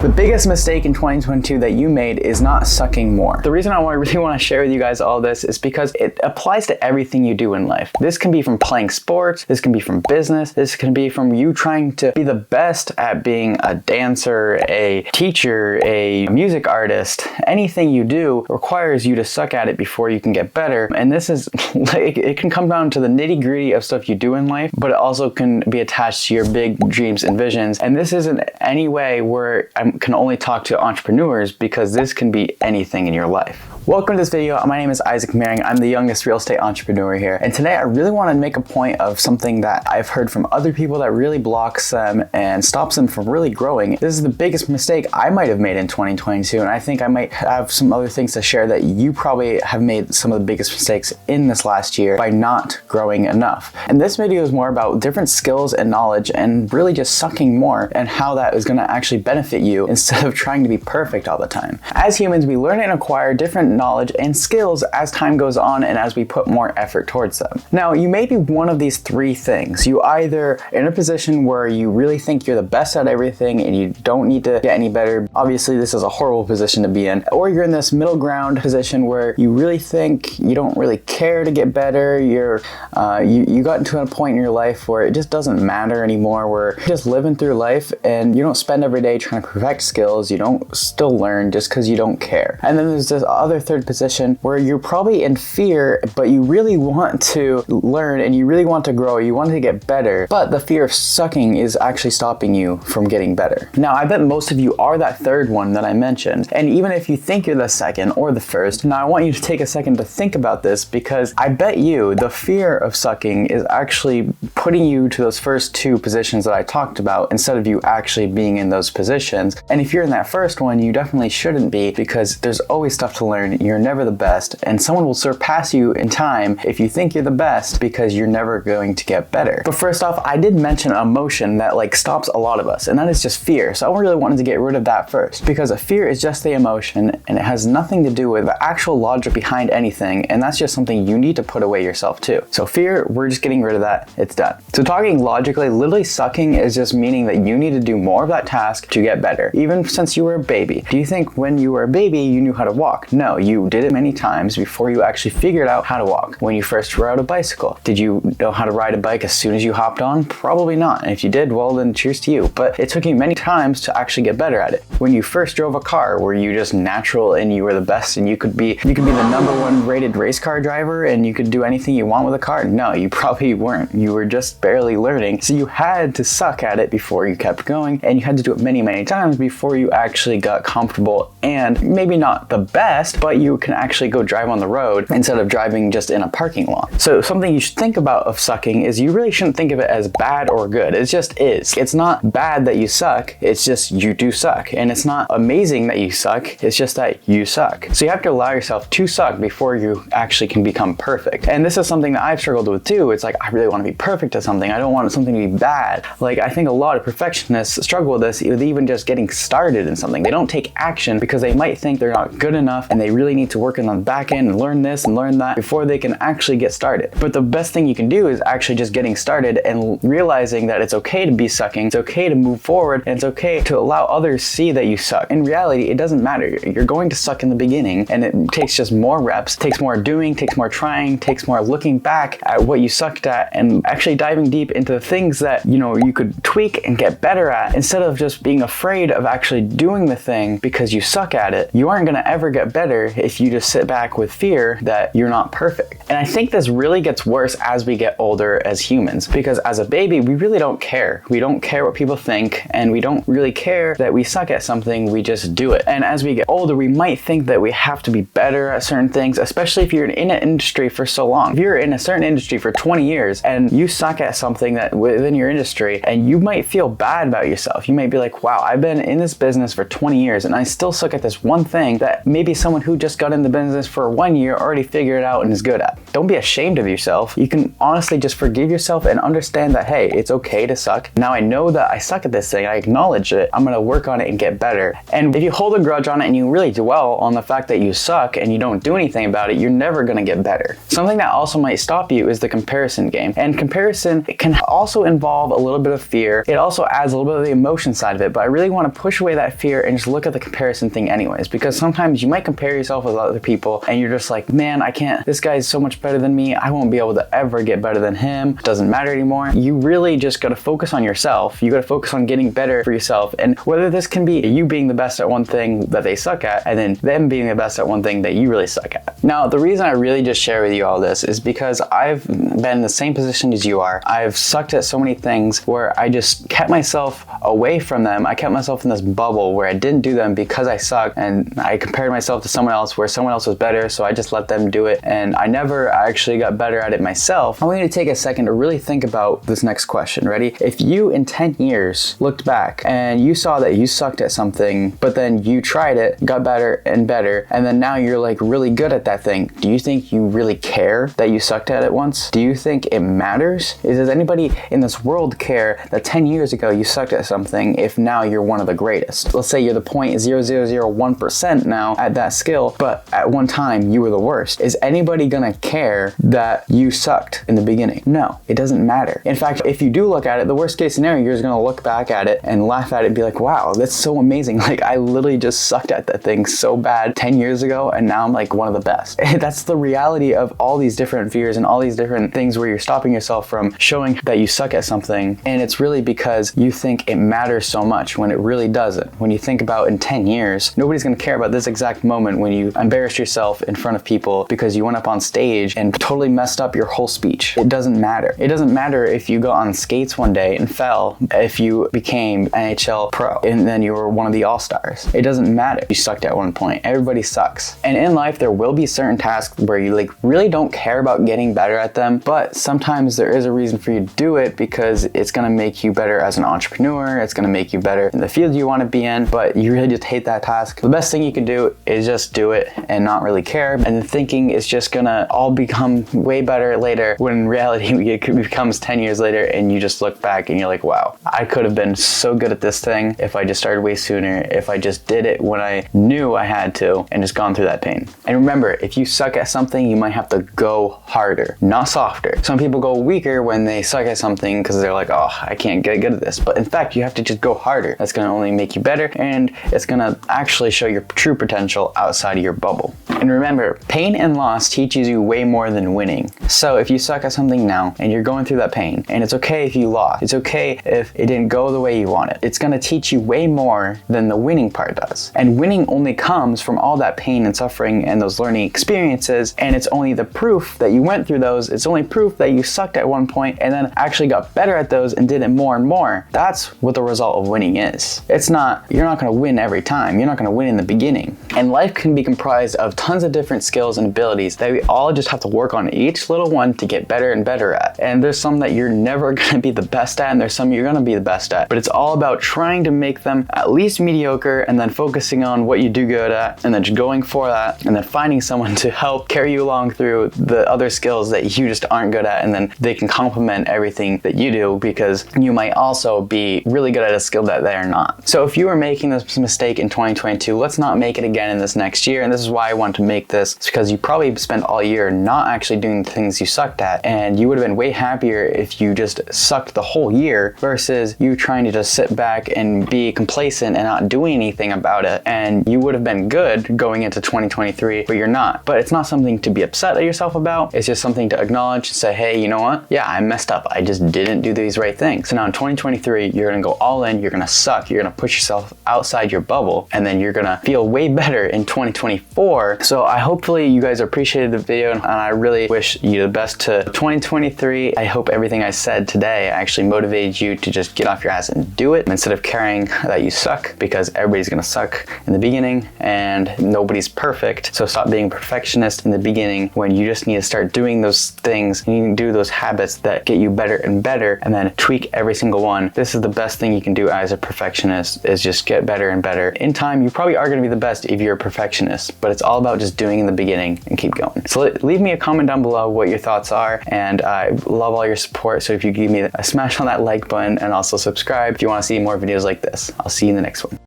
The biggest mistake in 2022 that you made is not sucking more. The reason I really want to share with you guys all this is because it applies to everything you do in life. This can be from playing sports, this can be from business, this can be from you trying to be the bbest at being a dancer, a teacher, a music artist. Anything you do requires you to suck at it before you can get better. And this is, it can come down to the nitty-gritty of stuff you do in life, but it also can be attached to your big dreams and visions. And this isn't any way where I can only talk to entrepreneurs, because this can be anything in your life. Welcome to this video. My name is Isaac Mehring. I'm the youngest real estate entrepreneur here. And today I really want to make a point of something that I've heard from other people that really blocks them and stops them from really growing. This is the biggest mistake I might have made in 2022. And I think I might have some other things to share that you probably have made some of the biggest mistakes in this last year by not growing enough. And this video is more about different skills and knowledge and really just sucking more and how that is going to actually benefit you instead of trying to be perfect all the time. As humans, we learn and acquire different knowledge and skills as time goes on and as we put more effort towards them. Now, you may be one of these three things. You either in a position where you really think you're the best at everything and you don't need to get any better. Obviously, this is a horrible position to be in. Or you're in this middle ground position where you really think you don't really care to get better. You got into a point in your life where it just doesn't matter anymore, where you're just living through life and you don't spend every day trying to perfect skills. You don't still learn just because you don't care. And then there's this other third position where you're probably in fear, but you really want to learn and you really want to grow, you want to get better, but the fear of sucking is actually stopping you from getting better. Now, I bet most of you are that third one that I mentioned, and even if you think you're the second or the first, now I want you to take a second to think about this, because I bet you the fear of sucking is actually putting you to those first two positions that I talked about instead of you actually being in those positions. And if you're in that first one, you definitely shouldn't be, because there's always stuff to learn. You're never the best, and someone will surpass you in time if you think you're the best, because you're never going to get better. But first off, I did mention an emotion that stops a lot of us, and that is just fear. So I really wanted to get rid of that first, because a fear is just the emotion and it has nothing to do with the actual logic behind anything, and that's just something you need to put away yourself too. So fear, we're just getting rid of that. It's done. So talking logically, literally sucking is just meaning that you need to do more of that task to get better, even since you were a baby. Do you think when you were a baby you knew how to walk? No, you did it many times before you actually figured out how to walk. When you first rode a bicycle, did you know how to ride a bike as soon as you hopped on? Probably not. And if you did, well then cheers to you. But it took you many times to actually get better at it. When you first drove a car, were you just natural and you were the best and you could be the #1 rated race car driver and you could do anything you want with a car? No, you probably weren't. You were just barely learning. So you had to suck at it before you kept going, and you had to do it many, many times before you actually got comfortable and maybe not the best, but you can actually go drive on the road instead of driving just in a parking lot. So something you should think about of sucking is you really shouldn't think of it as bad or good. It just is. It's not bad that you suck. It's just you do suck. And it's not amazing that you suck. It's just that you suck. So you have to allow yourself to suck before you actually can become perfect. And this is something that I've struggled with too. It's I really want to be perfect at something. I don't want something to be bad. I think a lot of perfectionists struggle with this with even just getting started in something. They don't take action because they might think they're not good enough and they really need to work on the back end and learn this and learn that before they can actually get started. But the best thing you can do is actually just getting started and realizing that it's okay to be sucking, it's okay to move forward, and it's okay to allow others to see that you suck. In reality, it doesn't matter. You're going to suck in the beginning, and it takes just more reps, takes more doing, takes more trying, takes more looking back at what you sucked at and actually diving deep into the things that you could tweak and get better at, instead of just being afraid of actually doing the thing because you suck at it. You aren't going to ever get better if you just sit back with fear that you're not perfect. And I think this really gets worse as we get older as humans, because as a baby, we really don't care. We don't care what people think, and we don't really care that we suck at something. We just do it. And as we get older, we might think that we have to be better at certain things, especially if you're in an industry for so long. If you're in a certain industry for 20 years and you suck at something that within your industry, and you might feel bad about yourself. You might be like, wow, I've been in this business for 20 years and I still suck at this one thing that maybe someone who just got in the business for 1 year already figured it out and is good at. Don't be ashamed of yourself. You can honestly just forgive yourself and understand that, hey, it's okay to suck. Now I know that I suck at this thing. I acknowledge it. I'm going to work on it and get better. And if you hold a grudge on it and you really dwell on the fact that you suck and you don't do anything about it, you're never going to get better. Something that also might stop you is the comparison game. And comparison can also involve a little bit of fear. It also adds a little bit of the emotion side of it, but I really want want to push away that fear and just look at the comparison thing anyways, because sometimes you might compare yourself with other people and you're just like, man, I can't, this guy is so much better than me. I won't be able to ever get better than him. It doesn't matter anymore. You really just got to focus on yourself. You got to focus on getting better for yourself. And whether this can be you being the best at one thing that they suck at, and then them being the best at one thing that you really suck at. Now, the reason I really just share with you all this is because I've been in the same position as you are. I've sucked at so many things where I just kept myself away from them. I kept myself in this bubble where I didn't do them because I sucked, and I compared myself to someone else where someone else was better, so I just let them do it, and I never actually got better at it myself. I want you to take a second to really think about this next question. Ready? If you in 10 years looked back and you saw that you sucked at something, but then you tried it, got better and better, and then now you're like really good at that thing, do you think you really care that you sucked at it once? Do you think it matters? Does anybody in this world care that 10 years ago you sucked at something if now you're one of the greatest? Let's say you're the 0.0001% now at that skill, but at one time you were the worst. Is anybody gonna care that you sucked in the beginning? No, it doesn't matter. In fact, if you do look at it, the worst case scenario, you're just gonna look back at it and laugh at it and be like, wow, that's so amazing. Like, I literally just sucked at that thing so bad 10 years ago, and now I'm like one of the best. That's the reality of all these different fears and all these different things where you're stopping yourself from showing that you suck at something. And it's really because you think it matters so much when it really doesn't. When you think about in 10 years, nobody's gonna care about this exact moment when you embarrassed yourself in front of people because you went up on stage and totally messed up your whole speech. It doesn't matter. It doesn't matter if you got on skates one day and fell, if you became NHL pro and then you were one of the all-stars. It doesn't matter. You sucked at one point. Everybody sucks. And in life, there will be certain tasks where you like really don't care about getting better at them, but sometimes there is a reason for you to do it because it's gonna make you better as an entrepreneur. It's gonna make you better in the field you wanna be in, but you really just hate that task. The best thing you can do is just do it and not really care. And then thinking it's just gonna all become way better later, when in reality it becomes 10 years later and you just look back and you're like, wow, I could have been so good at this thing if I just started way sooner, if I just did it when I knew I had to and just gone through that pain. And remember, if you suck at something, you might have to go harder, not softer. Some people go weaker when they suck at something because they're like, oh, I can't get good at this. But in fact, you have to just go harder. That's gonna only make you better, and it's gonna actually show your true potential outside of your bubble. And remember, pain and loss teaches you way more than winning. So if you suck at something now and you're going through that pain, and it's okay if you lost, it's okay if it didn't go the way you wanted, it's gonna teach you way more than the winning part does. And winning only comes from all that pain and suffering and those learning experiences, and it's only the proof that you went through those, it's only proof that you sucked at one point and then actually got better at those and did it more and more. That's what the result of winning is. It's not, you're not gonna win every time, you're not gonna win in the beginning. And life can be comprised of tons of different skills and abilities that we all just have to work on each little one to get better and better at. And there's some that you're never gonna be the best at, and there's some you're gonna be the best at. But it's all about trying to make them at least mediocre, and then focusing on what you do good at, and then just going for that, and then finding someone to help carry you along through the other skills that you just aren't good at, and then they can complement everything that you do, because you might also be really good at a skill that they're not. So if you were making this mistake in 2022, let's not make it again in this next year. And this is why I want to make this, because you probably spent all year not actually doing the things you sucked at, and you would have been way happier if you just sucked the whole year versus you trying to just sit back and be complacent and not doing anything about it. And you would have been good going into 2023, but you're not. But it's not something to be upset at yourself about. It's just something to acknowledge and say, hey, you know what? Yeah, I messed up. I just didn't do these right things. So now in 2023, you're gonna go all in, you're gonna suck, you're gonna push yourself outside your bubble, and then you're gonna feel way better in 2024. So I hopefully you guys appreciated the video, and I really wish you the best to 2023. I hope everything I said today actually motivated you to just get off your ass and do it instead of caring that you suck, because everybody's gonna suck in the beginning and nobody's perfect. So stop being a perfectionist in the beginning when you just need to start doing those things. You need to do those habits that get you better and better, and then tweak every single one. This is the best thing you can do as a perfectionist, is just get better and better. In time, you probably are going to be the best if you're a perfectionist, but it's all about just doing in the beginning and keep going. So leave me a comment down below what your thoughts are, and I love all your support. So if you give me a smash on that like button and also subscribe if you want to see more videos like this. I'll see you in the next one.